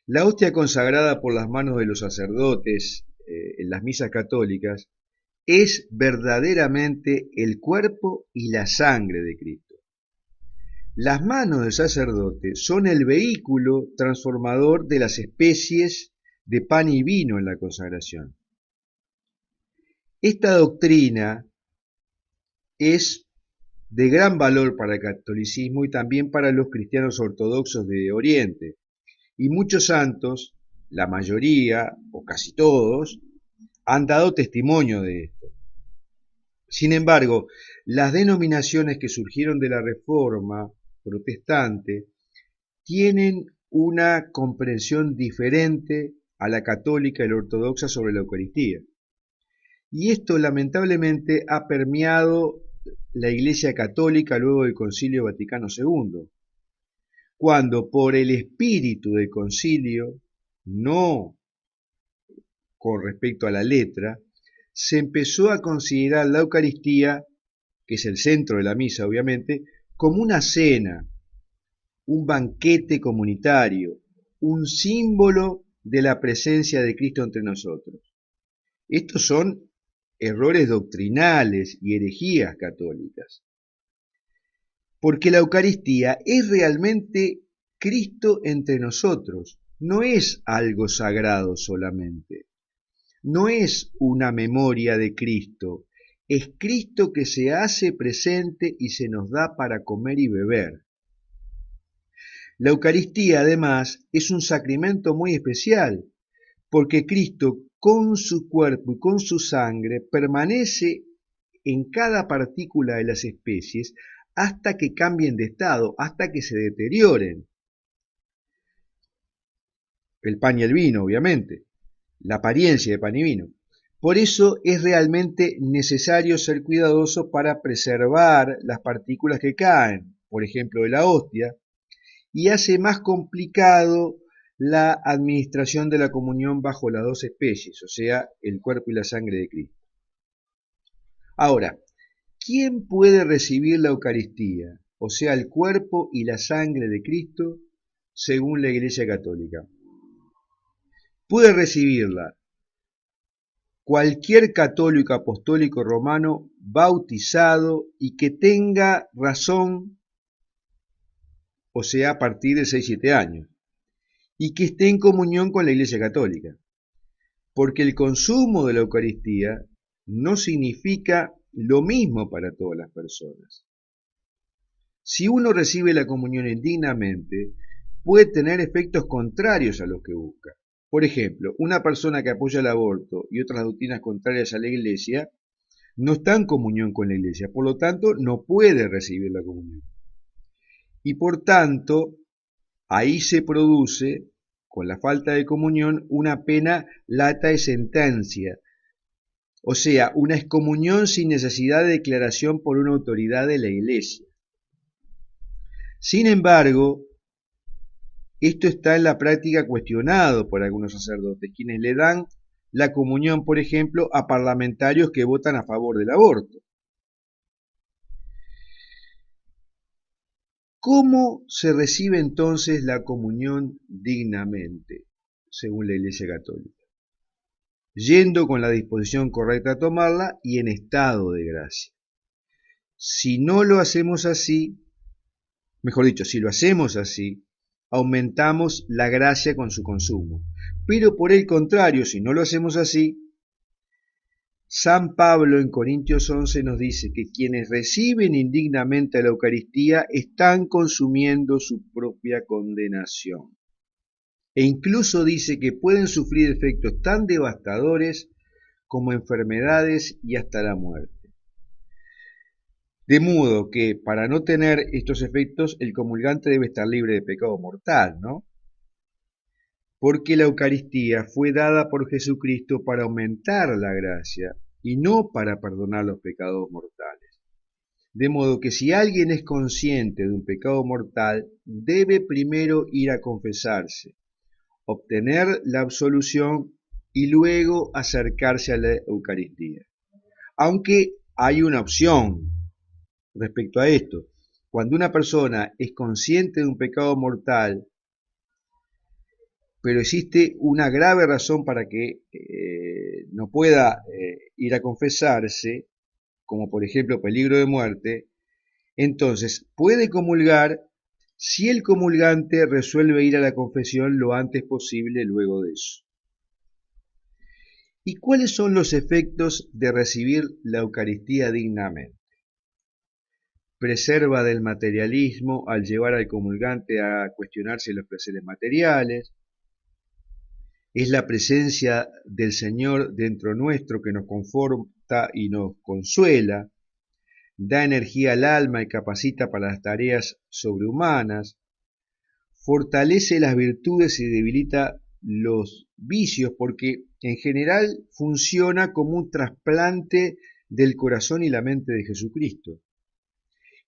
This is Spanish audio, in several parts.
La hostia consagrada por las manos de los sacerdotes en las misas católicas es verdaderamente el cuerpo y la sangre de Cristo. Las manos del sacerdote son el vehículo transformador de las especies de pan y vino en la consagración. Esta doctrina es de gran valor para el catolicismo y también para los cristianos ortodoxos de Oriente. Y muchos santos, la mayoría o casi todos, han dado testimonio de esto. Sin embargo, las denominaciones que surgieron de la Reforma protestante tienen una comprensión diferente a la católica y la ortodoxa sobre la Eucaristía. Y esto lamentablemente ha permeado la Iglesia Católica luego del Concilio Vaticano II, cuando por el espíritu del concilio, no con respecto a la letra, se empezó a considerar la Eucaristía, que es el centro de la misa obviamente, como una cena, un banquete comunitario, un símbolo de la presencia de Cristo entre nosotros. Estos son errores doctrinales y herejías católicas. Porque la Eucaristía es realmente Cristo entre nosotros, no es algo sagrado solamente, no es una memoria de Cristo, es Cristo que se hace presente y se nos da para comer y beber. La Eucaristía, además, es un sacramento muy especial, porque Cristo, con su cuerpo y con su sangre, permanece en cada partícula de las especies hasta que cambien de estado, hasta que se deterioren. El pan y el vino, obviamente, la apariencia de pan y vino. Por eso es realmente necesario ser cuidadoso para preservar las partículas que caen, por ejemplo de la hostia, y hace más complicado la administración de la comunión bajo las dos especies, o sea, el cuerpo y la sangre de Cristo. Ahora, ¿quién puede recibir la Eucaristía, o sea, el cuerpo y la sangre de Cristo, según la Iglesia Católica? Puede recibirla cualquier católico apostólico romano bautizado y que tenga razón, o sea, a partir de 6-7 años, y que esté en comunión con la Iglesia Católica. Porque el consumo de la Eucaristía no significa lo mismo para todas las personas. Si uno recibe la comunión indignamente, puede tener efectos contrarios a los que busca. Por ejemplo, una persona que apoya el aborto y otras doctrinas contrarias a la Iglesia no está en comunión con la Iglesia, por lo tanto no puede recibir la comunión. Y por tanto, ahí se produce, con la falta de comunión, una pena latae sentencia, o sea, una excomunión sin necesidad de declaración por una autoridad de la Iglesia. Sin embargo, esto está en la práctica cuestionado por algunos sacerdotes, quienes le dan la comunión, por ejemplo, a parlamentarios que votan a favor del aborto. ¿Cómo se recibe entonces la comunión dignamente, según la Iglesia Católica? Yendo con la disposición correcta a tomarla y en estado de gracia. Si no lo hacemos así, mejor dicho, si lo hacemos así, aumentamos la gracia con su consumo. Pero por el contrario, si no lo hacemos así, San Pablo en Corintios 11 nos dice que quienes reciben indignamente la Eucaristía están consumiendo su propia condenación. E incluso dice que pueden sufrir efectos tan devastadores como enfermedades y hasta la muerte. De modo que para no tener estos efectos el comulgante debe estar libre de pecado mortal, ¿no? Porque la Eucaristía fue dada por Jesucristo para aumentar la gracia y no para perdonar los pecados mortales. De modo que si alguien es consciente de un pecado mortal, debe primero ir a confesarse, obtener la absolución y luego acercarse a la Eucaristía. Aunque hay una opción respecto a esto. Cuando una persona es consciente de un pecado mortal, pero existe una grave razón para que no pueda ir a confesarse, como por ejemplo peligro de muerte, entonces puede comulgar si el comulgante resuelve ir a la confesión lo antes posible luego de eso. ¿Y cuáles son los efectos de recibir la Eucaristía dignamente? Preserva del materialismo al llevar al comulgante a cuestionarse los placeres materiales. Es la presencia del Señor dentro nuestro que nos conforta y nos consuela, da energía al alma y capacita para las tareas sobrehumanas, fortalece las virtudes y debilita los vicios porque en general funciona como un trasplante del corazón y la mente de Jesucristo.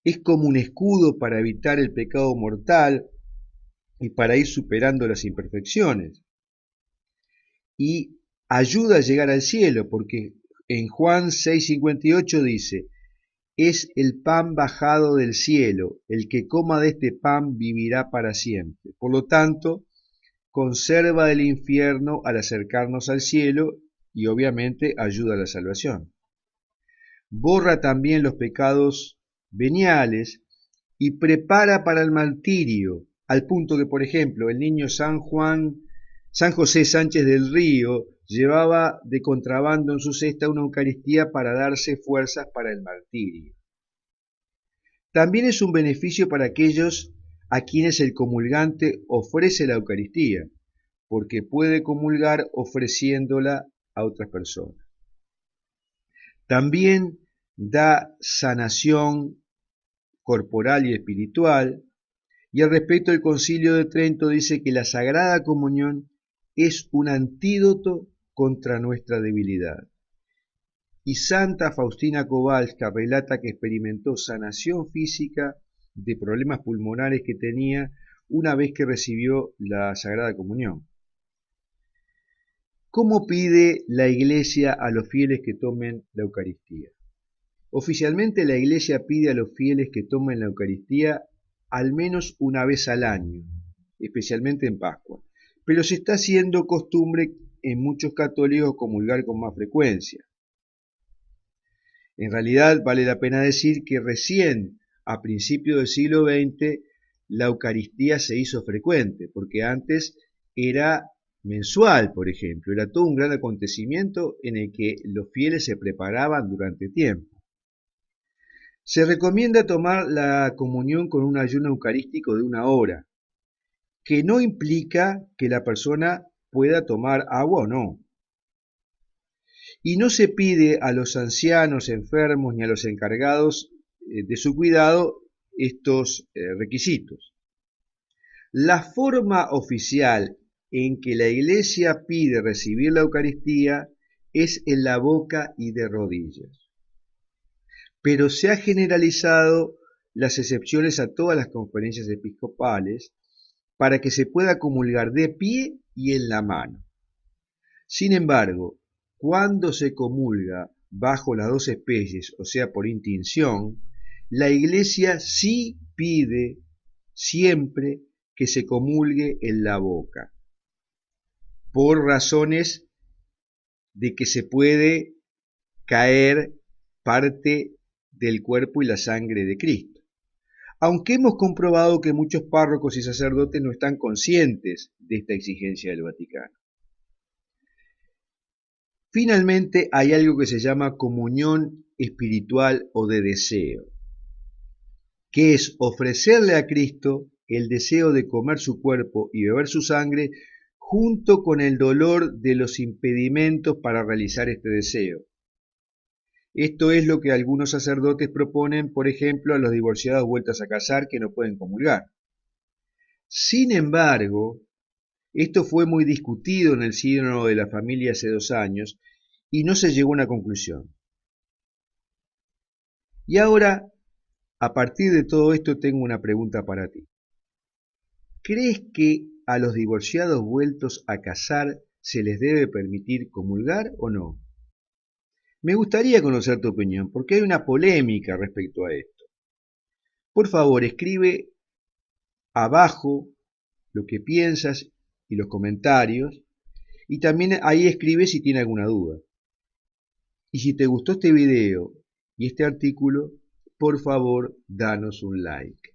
Es como un escudo para evitar el pecado mortal y para ir superando las imperfecciones. Y ayuda a llegar al cielo, porque en Juan 6:58 dice, es el pan bajado del cielo, el que coma de este pan vivirá para siempre. Por lo tanto, conserva del infierno al acercarnos al cielo y obviamente ayuda a la salvación. Borra también los pecados veniales y prepara para el martirio, al punto que, por ejemplo, el niño San José Sánchez del Río llevaba de contrabando en su cesta una Eucaristía para darse fuerzas para el martirio. También es un beneficio para aquellos a quienes el comulgante ofrece la Eucaristía, porque puede comulgar ofreciéndola a otras personas. También da sanación corporal y espiritual, y al respecto el Concilio de Trento dice que la Sagrada Comunión es un antídoto contra nuestra debilidad. Y Santa Faustina Kowalska relata que experimentó sanación física de problemas pulmonares que tenía una vez que recibió la Sagrada Comunión. ¿Cómo pide la Iglesia a los fieles que tomen la Eucaristía? Oficialmente la Iglesia pide a los fieles que tomen la Eucaristía al menos una vez al año, especialmente en Pascua, pero se está haciendo costumbre en muchos católicos comulgar con más frecuencia. En realidad vale la pena decir que recién a principios del siglo XX la Eucaristía se hizo frecuente, porque antes era mensual, por ejemplo, era todo un gran acontecimiento en el que los fieles se preparaban durante tiempo. Se recomienda tomar la comunión con un ayuno eucarístico de 1 hora, que no implica que la persona pueda tomar agua o no. Y no se pide a los ancianos, enfermos, ni a los encargados de su cuidado estos requisitos. La forma oficial en que la Iglesia pide recibir la Eucaristía es en la boca y de rodillas. Pero se ha generalizado las excepciones a todas las conferencias episcopales para que se pueda comulgar de pie y en la mano. Sin embargo, cuando se comulga bajo las 2 especies, o sea, por intinción, la Iglesia sí pide siempre que se comulgue en la boca, por razones de que se puede caer parte del cuerpo y la sangre de Cristo. Aunque hemos comprobado que muchos párrocos y sacerdotes no están conscientes de esta exigencia del Vaticano. Finalmente hay algo que se llama comunión espiritual o de deseo, que es ofrecerle a Cristo el deseo de comer su cuerpo y beber su sangre junto con el dolor de los impedimentos para realizar este deseo. Esto es lo que algunos sacerdotes proponen, por ejemplo, a los divorciados vueltos a casar que no pueden comulgar. Sin embargo, esto fue muy discutido en el Sínodo de la Familia hace 2 años y no se llegó a una conclusión. Y ahora, a partir de todo esto, tengo una pregunta para ti. ¿Crees que a los divorciados vueltos a casar se les debe permitir comulgar o no? Me gustaría conocer tu opinión, porque hay una polémica respecto a esto. Por favor, escribe abajo lo que piensas y los comentarios, y también ahí escribe si tiene alguna duda. Y si te gustó este video y este artículo, por favor, danos un like.